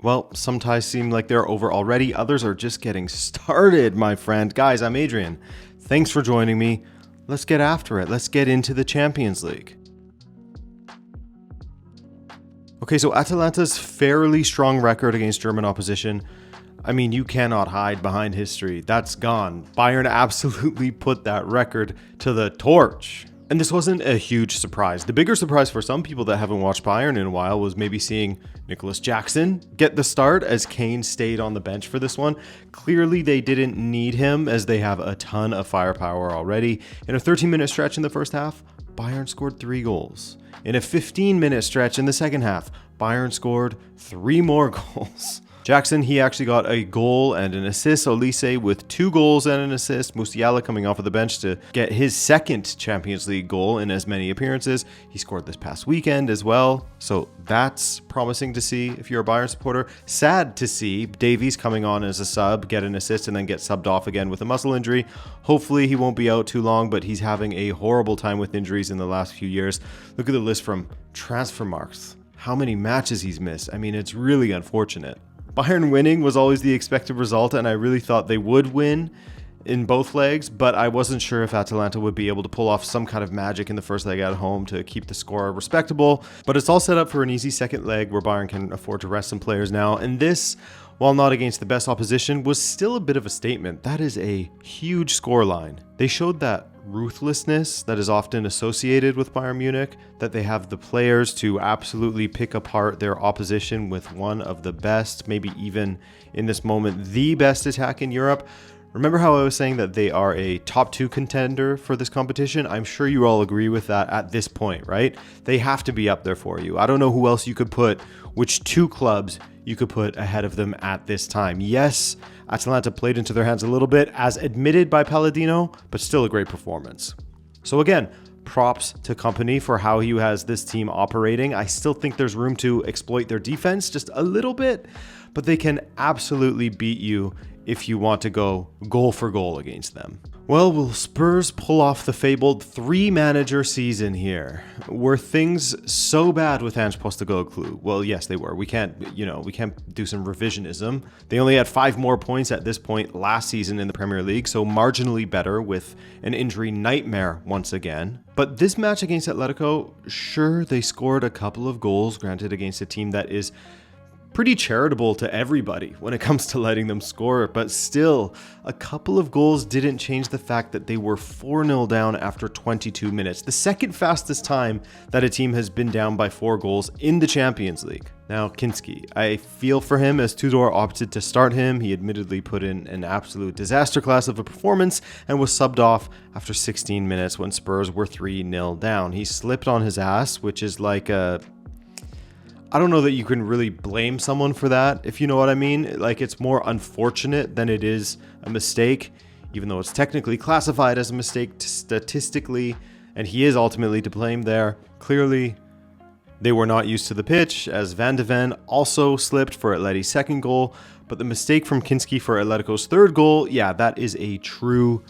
Well, some ties seem like they're over already. Others are just getting started, my friend. Guys, I'm Adrian. Thanks for joining me. Let's get after it. Let's get into the Champions League. Okay, so Atalanta's fairly strong record against German opposition. I mean, you cannot hide behind history. That's gone. Bayern absolutely put that record to the torch. And this wasn't a huge surprise. The bigger surprise for some people that haven't watched Bayern in a while was maybe seeing Nicholas Jackson get the start as Kane stayed on the bench for this one. Clearly, they didn't need him as they have a ton of firepower already. In a 13-minute stretch in the first half, Bayern scored 3 goals. In a 15-minute stretch in the second half, Bayern scored 3 more goals. Jackson, he actually got a goal and an assist. Olise with 2 goals and an assist. Musiala coming off of the bench to get his second Champions League goal in as many appearances. He scored this past weekend as well. So that's promising to see if you're a Bayern supporter. Sad to see Davies coming on as a sub, get an assist, and then get subbed off again with a muscle injury. Hopefully he won't be out too long, but he's having a horrible time with injuries in the last few years. Look at the list from Transfermarkt. How many matches he's missed. I mean, it's really unfortunate. Bayern winning was always the expected result, and I really thought they would win in both legs, but I wasn't sure if Atalanta would be able to pull off some kind of magic in the first leg at home to keep the score respectable. But it's all set up for an easy second leg where Bayern can afford to rest some players now, and this, while not against the best opposition, was still a bit of a statement. That is a huge scoreline. They showed that ruthlessness that is often associated with Bayern Munich, that they have the players to absolutely pick apart their opposition with one of the best, maybe even in this moment, the best attack in Europe. Remember how I was saying that they are a top 2 contender for this competition? I'm sure you all agree with that at this point, right? They have to be up there for you. I don't know who else you could put, which 2 clubs you could put ahead of them at this time. Yes, Atalanta played into their hands a little bit, as admitted by Palladino, but still a great performance. So again, props to Kompany for how he has this team operating. I still think there's room to exploit their defense just a little bit, but they can absolutely beat you if you want to go goal for goal against them. Well, will Spurs pull off the fabled 3-manager season here? Were things so bad with Ange Postecoglou? Well, yes, they were. We can't do some revisionism. They only had 5 more points at this point last season in the Premier League, so marginally better with an injury nightmare once again. But this match against Atletico, sure, they scored a couple of goals, granted against a team that is pretty charitable to everybody when it comes to letting them score, but still, a couple of goals didn't change the fact that they were 4-0 down after 22 minutes, the second fastest time that a team has been down by 4 goals in the Champions League. Now, Kinski, I feel for him as Tudor opted to start him. He admittedly put in an absolute disaster class of a performance and was subbed off after 16 minutes when Spurs were 3-0 down. He slipped on his ass, which is like I don't know that you can really blame someone for that, if you know what I mean. Like, it's more unfortunate than it is a mistake, even though it's technically classified as a mistake statistically, and he is ultimately to blame there. Clearly, they were not used to the pitch, as Van de Ven also slipped for Atleti's second goal, but the mistake from Kinski for Atletico's third goal, yeah, that is a true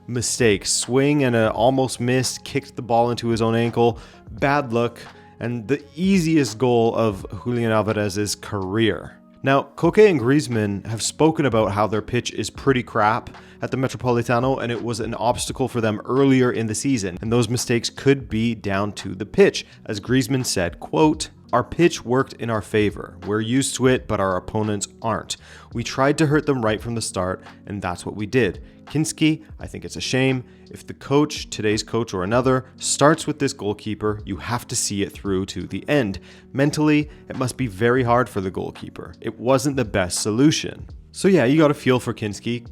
mistake. Swing and an almost missed, kicked the ball into his own ankle. Bad luck. And the easiest goal of Julian Alvarez's career. Now, Koke and Griezmann have spoken about how their pitch is pretty crap at the Metropolitano, and it was an obstacle for them earlier in the season, and those mistakes could be down to the pitch. As Griezmann said, quote, "Our pitch worked in our favor. We're used to it, but our opponents aren't. We tried to hurt them right from the start, and that's what we did. Kinski, I think it's a shame. If the coach, today's coach or another, starts with this goalkeeper, you have to see it through to the end. Mentally, it must be very hard for the goalkeeper. It wasn't the best solution." So yeah, you got to feel for Kinski.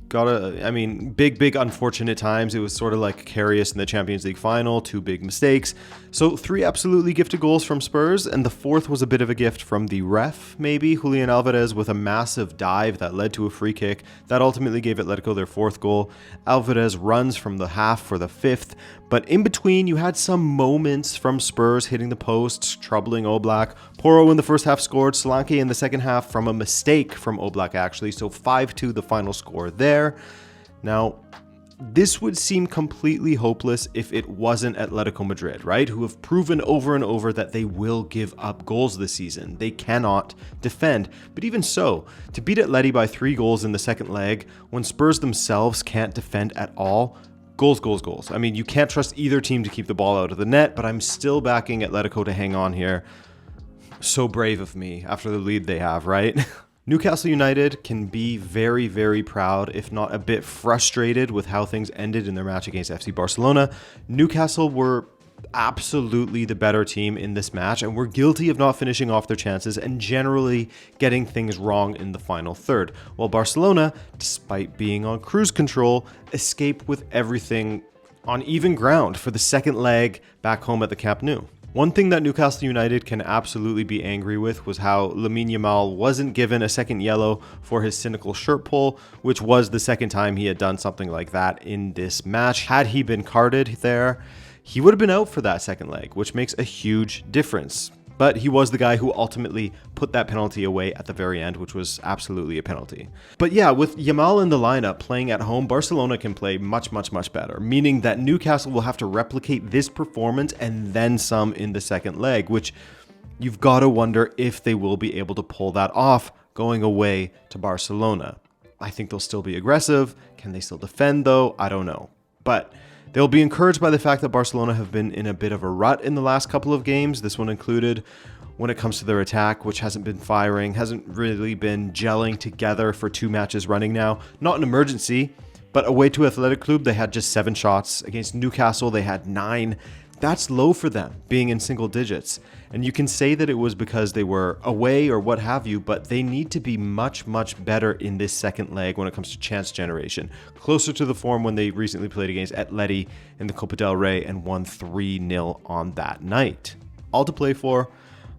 Big unfortunate times. It was sort of like Karius in the Champions League final, 2 big mistakes. So 3 absolutely gifted goals from Spurs, and the 4th was a bit of a gift from the ref, maybe. Julian Alvarez with a massive dive that led to a free kick. That ultimately gave Atletico their 4th goal. Alvarez runs from the half for the 5th, but in between you had some moments from Spurs hitting the post, troubling Oblak. Porro in the first half scored, Solanke in the second half from a mistake from Oblak actually, so 5-2 the final score there. Now, This would seem completely hopeless if it wasn't Atletico Madrid, right? Who have proven over and over that they will give up goals this season. They cannot defend. But even so, to beat Atleti by 3 goals in the second leg, when Spurs themselves can't defend at all, goals, goals, goals. I mean, you can't trust either team to keep the ball out of the net, but I'm still backing Atletico to hang on here. So brave of me after the lead they have, right? Newcastle United can be very, very proud, if not a bit frustrated with how things ended in their match against FC Barcelona. Newcastle were absolutely the better team in this match and were guilty of not finishing off their chances and generally getting things wrong in the final third, while Barcelona, despite being on cruise control, escaped with everything on even ground for the second leg back home at the Camp Nou. One thing that Newcastle United can absolutely be angry with was how Lamine Yamal wasn't given a second yellow for his cynical shirt pull, which was the second time he had done something like that in this match. Had he been carded there, he would have been out for that second leg, which makes a huge difference. But he was the guy who ultimately put that penalty away at the very end, which was absolutely a penalty. But yeah, with Yamal in the lineup playing at home, Barcelona can play much, much, much better, meaning that Newcastle will have to replicate this performance and then some in the second leg, which you've got to wonder if they will be able to pull that off going away to Barcelona. I think they'll still be aggressive. Can they still defend though? I don't know. But they'll be encouraged by the fact that Barcelona have been in a bit of a rut in the last couple of games, this one included, when it comes to their attack, which hasn't been firing, hasn't really been gelling together for 2 matches running now. Not an emergency, but away to Athletic Club, they had just 7 shots. Against Newcastle, they had 9. That's low for them, being in single digits. And you can say that it was because they were away or what have you, but they need to be much, much better in this second leg when it comes to chance generation. Closer to the form when they recently played against Atleti in the Copa del Rey and won 3-0 on that night. All to play for.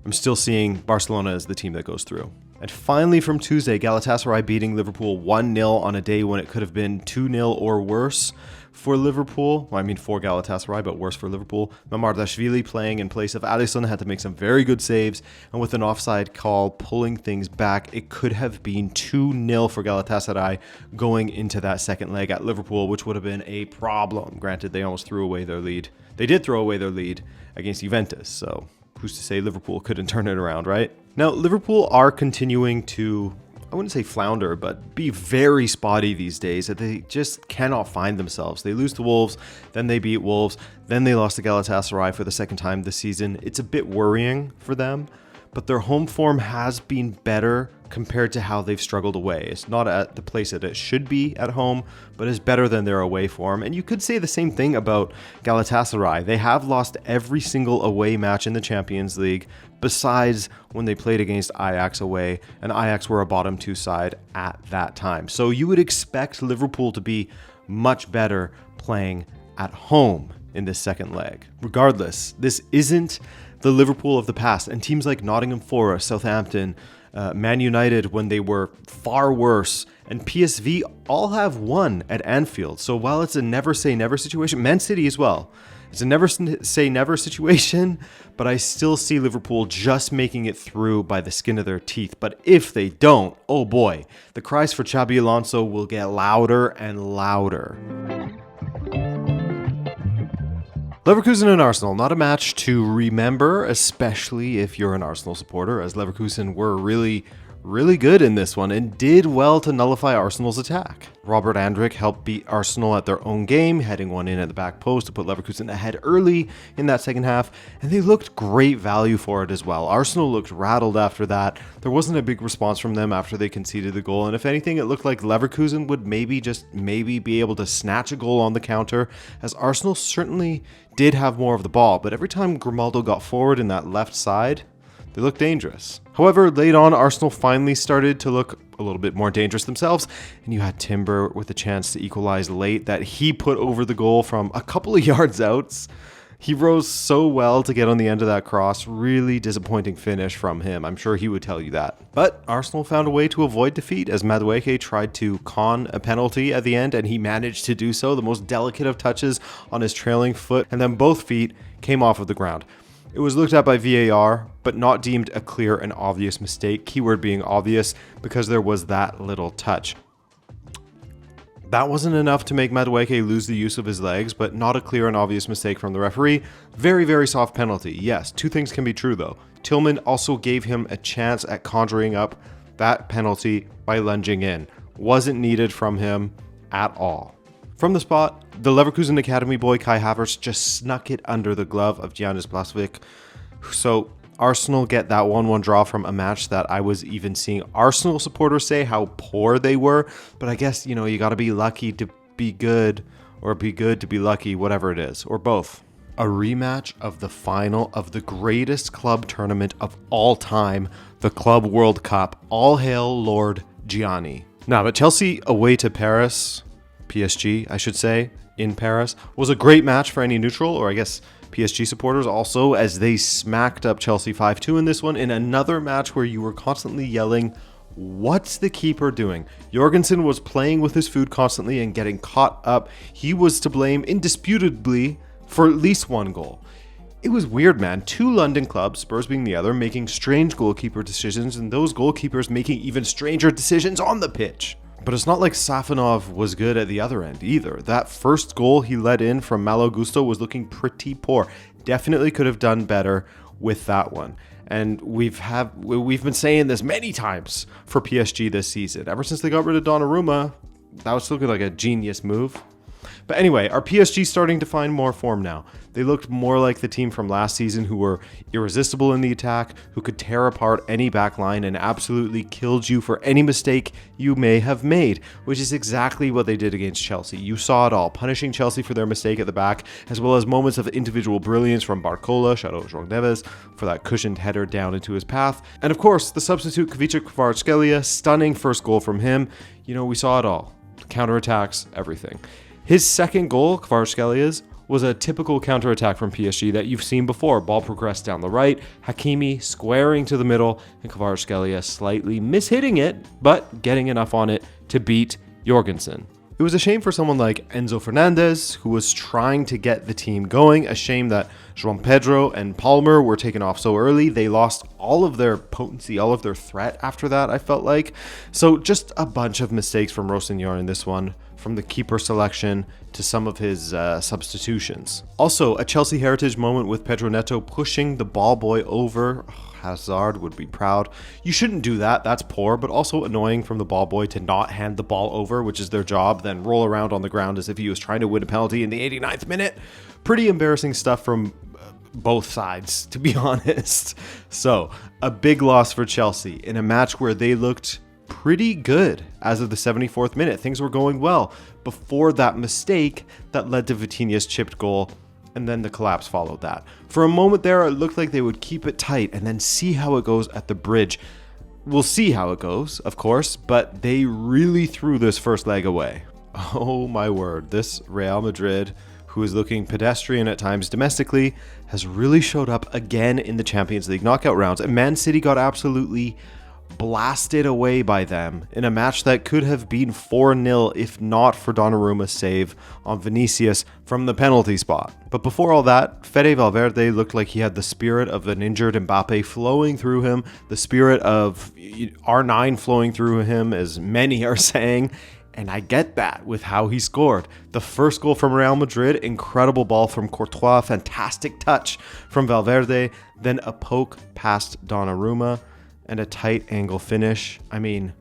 I'm still seeing Barcelona as the team that goes through. And finally from Tuesday, Galatasaray beating Liverpool 1-0 on a day when it could have been 2-0 or worse for Liverpool. Well, I mean for Galatasaray, but worse for Liverpool. Mamardashvili playing in place of Alisson had to make some very good saves, and with an offside call pulling things back, it could have been 2-0 for Galatasaray going into that second leg at Liverpool, which would have been a problem. Granted, they almost threw away their lead. They did throw away their lead against Juventus, so who's to say Liverpool couldn't turn it around, right? Now, Liverpool are continuing to, I wouldn't say flounder, but be very spotty these days, that they just cannot find themselves. They lose to Wolves, then they beat Wolves, then they lost to Galatasaray for the second time this season. It's a bit worrying for them, but their home form has been better compared to how they've struggled away. It's not at the place that it should be at home, but is better than their away form. And you could say the same thing about Galatasaray. They have lost every single away match in the Champions League, besides when they played against Ajax away, and Ajax were a bottom 2 side at that time. So you would expect Liverpool to be much better playing at home in this second leg. Regardless, this isn't the Liverpool of the past, and teams like Nottingham Forest, Southampton, Man United when they were far worse, and PSV all have won at Anfield. So while it's a never say never situation, Man City as well, it's a never say never situation, but I still see Liverpool just making it through by the skin of their teeth. But if they don't, oh boy, the cries for Xabi Alonso will get louder and louder. Leverkusen and Arsenal, not a match to remember, especially if you're an Arsenal supporter, as Leverkusen were really good in this one and did well to nullify Arsenal's attack. Robert Andrich helped beat Arsenal at their own game, heading one in at the back post to put Leverkusen ahead early in that second half, and they looked great value for it as well. Arsenal looked rattled after that. There wasn't a big response from them after they conceded the goal, and if anything, it looked like Leverkusen would maybe be able to snatch a goal on the counter, as Arsenal certainly did have more of the ball, but every time Grimaldo got forward in that left side, they looked dangerous. However, late on, Arsenal finally started to look a little bit more dangerous themselves, and you had Timber with a chance to equalize late that he put over the goal from a couple of yards out. He rose so well to get on the end of that cross. Really disappointing finish from him. I'm sure he would tell you that. But Arsenal found a way to avoid defeat as Madueke tried to con a penalty at the end, and he managed to do so. The most delicate of touches on his trailing foot, and then both feet came off of the ground. It was looked at by VAR, but not deemed a clear and obvious mistake, keyword being obvious, because there was that little touch. That wasn't enough to make Madueke lose the use of his legs, but not a clear and obvious mistake from the referee. Very, very soft penalty. Yes, two things can be true though. Tillman also gave him a chance at conjuring up that penalty by lunging in. Wasn't needed from him at all. From the spot, the Leverkusen Academy boy Kai Havertz just snuck it under the glove of Giannis Blažević. So Arsenal get that 1-1 draw from a match that I was even seeing Arsenal supporters say how poor they were. But I guess, you got to be lucky to be good, or be good to be lucky, whatever it is, or both. A rematch of the final of the greatest club tournament of all time, the Club World Cup. All hail Lord Gianni. Now, but Chelsea away to Paris, PSG, I should say, in Paris, was a great match for any neutral, or I guess PSG supporters also, as they smacked up Chelsea 5-2 in this one, in another match where you were constantly yelling, what's the keeper doing? Jorgensen was playing with his food constantly and getting caught up. He was to blame indisputably for at least one goal. It was weird, man. Two London clubs, Spurs being the other, making strange goalkeeper decisions, and those goalkeepers making even stranger decisions on the pitch. But it's not like Safonov was good at the other end either. That first goal he let in from Malo Gusto was looking pretty poor. Definitely could have done better with that one. And we've been saying this many times for PSG this season. Ever since they got rid of Donnarumma, that was looking like a genius move. But anyway, are PSG starting to find more form now? They looked more like the team from last season who were irresistible in the attack, who could tear apart any backline and absolutely killed you for any mistake you may have made, which is exactly what they did against Chelsea. You saw it all, punishing Chelsea for their mistake at the back, as well as moments of individual brilliance from Barcola, shout out João Neves, for that cushioned header down into his path. And of course, the substitute Kvicha Kvaratskhelia, stunning first goal from him. We saw it all. Counterattacks, everything. His second goal, Kvaratskhelia, was a typical counterattack from PSG that you've seen before. Ball progressed down the right, Hakimi squaring to the middle, and Kvaratskhelia slightly mishitting it, but getting enough on it to beat Jorgensen. It was a shame for someone like Enzo Fernandez, who was trying to get the team going. A shame that João Pedro and Palmer were taken off so early. They lost all of their potency, all of their threat after that, I felt like. So just a bunch of mistakes from Rossignol in this one, from the keeper selection to some of his substitutions. Also, a Chelsea heritage moment with Pedro Neto pushing the ball boy over. Hazard would be proud. You shouldn't do that. That's poor, but also annoying from the ball boy to not hand the ball over, which is their job, then roll around on the ground as if he was trying to win a penalty in the 89th minute. Pretty embarrassing stuff from both sides, to be honest. So, a big loss for Chelsea in a match where they looked pretty good as of the 74th minute. Things were going well before that mistake that led to Vitinha's chipped goal, and then the collapse followed that. For a moment there, it looked like they would keep it tight and then see how it goes at the bridge. We'll see how it goes, of course, but they really threw this first leg away. Oh my word, this Real Madrid, who is looking pedestrian at times domestically, has really showed up again in the Champions League knockout rounds, and Man City got absolutely blasted away by them in a match that could have been 4-0 if not for Donnarumma's save on Vinicius from the penalty spot. But before all that, Fede Valverde looked like he had the spirit of an injured Mbappe flowing through him, the spirit of R9 flowing through him, as many are saying. And I get that with how he scored. The first goal from Real Madrid, incredible ball from Courtois, fantastic touch from Valverde, then a poke past Donnarumma, and a tight angle finish. I mean,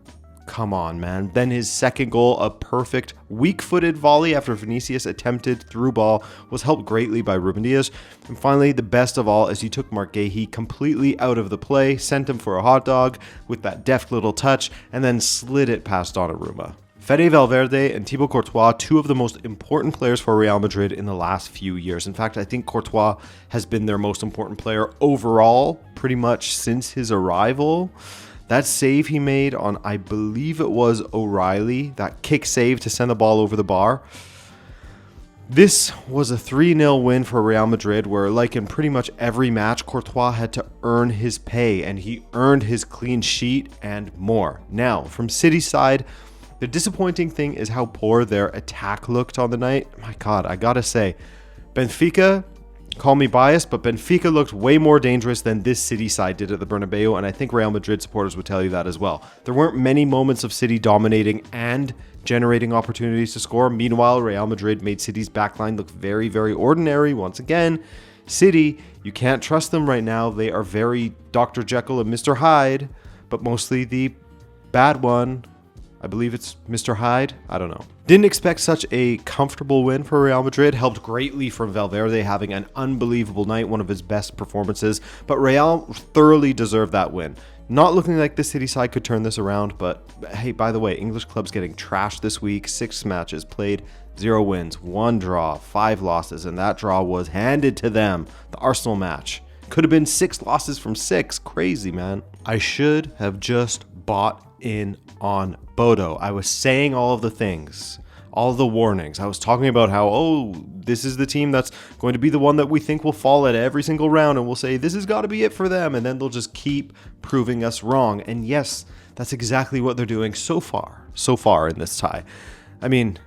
come on, man. Then his second goal, a perfect weak-footed volley after Vinicius attempted through ball, was helped greatly by Ruben Dias. And finally, the best of all is he took Marc Guéhi completely out of the play, sent him for a hot dog with that deft little touch, and then slid it past Donnarumma. Fede Valverde and Thibaut Courtois, two of the most important players for Real Madrid in the last few years. In fact, I think Courtois has been their most important player overall, pretty much since his arrival. That save he made on, I believe it was O'Reilly, that kick save to send the ball over the bar. This was a 3-0 win for Real Madrid, where, like in pretty much every match, Courtois had to earn his pay, and he earned his clean sheet and more. Now, from City's side, the disappointing thing is how poor their attack looked on the night. My God, I gotta say, Benfica Call me biased, but Benfica looked way more dangerous than this City side did at the Bernabeu, and I think Real Madrid supporters would tell you that as well. There weren't many moments of City dominating and generating opportunities to score. Meanwhile, Real Madrid made City's backline look very, very ordinary. Once again, City, you can't trust them right now. They are very Dr. Jekyll and Mr. Hyde, but mostly the bad one. I believe it's Mr. Hyde. I don't know. Didn't expect such a comfortable win for Real Madrid. Helped greatly from Valverde having an unbelievable night, one of his best performances. But Real thoroughly deserved that win. Not looking like the City side could turn this around, but hey, by the way, English clubs getting trashed this week. 6 matches played, 0 wins, 1 draw, 5 losses, and that draw was handed to them. The Arsenal match. Could have been 6 losses from 6. Crazy, man. I should have just bought in on Bodø. I was saying all of the things, all of the warnings. I was talking about how, this is the team that's going to be the one that we think will fall at every single round, and we'll say this has got to be it for them, and then they'll just keep proving us wrong. And yes, that's exactly what they're doing so far in this tie. I mean,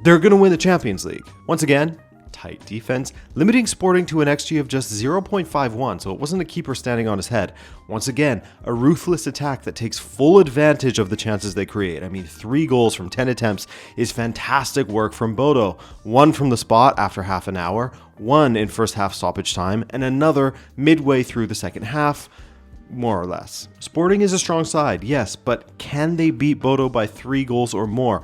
they're going to win the Champions League. Once again, tight defense, limiting Sporting to an XG of just 0.51, so it wasn't a keeper standing on his head. Once again, a ruthless attack that takes full advantage of the chances they create. I mean, 3 goals from 10 attempts is fantastic work from Bodø. 1 from the spot after half an hour, 1 in first half stoppage time, and another midway through the second half, more or less. Sporting is a strong side, yes, but can they beat Bodø by 3 goals or more?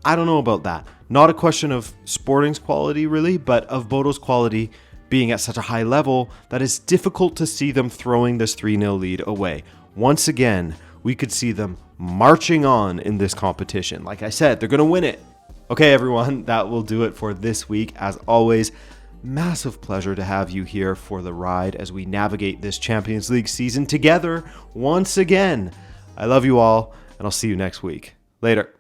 I don't know about that. Not a question of Sporting's quality, really, but of Bodø's quality being at such a high level that it's difficult to see them throwing this 3-0 lead away. Once again, we could see them marching on in this competition. Like I said, they're going to win it. Okay, everyone, that will do it for this week. As always, massive pleasure to have you here for the ride as we navigate this Champions League season together once again. I love you all, and I'll see you next week. Later.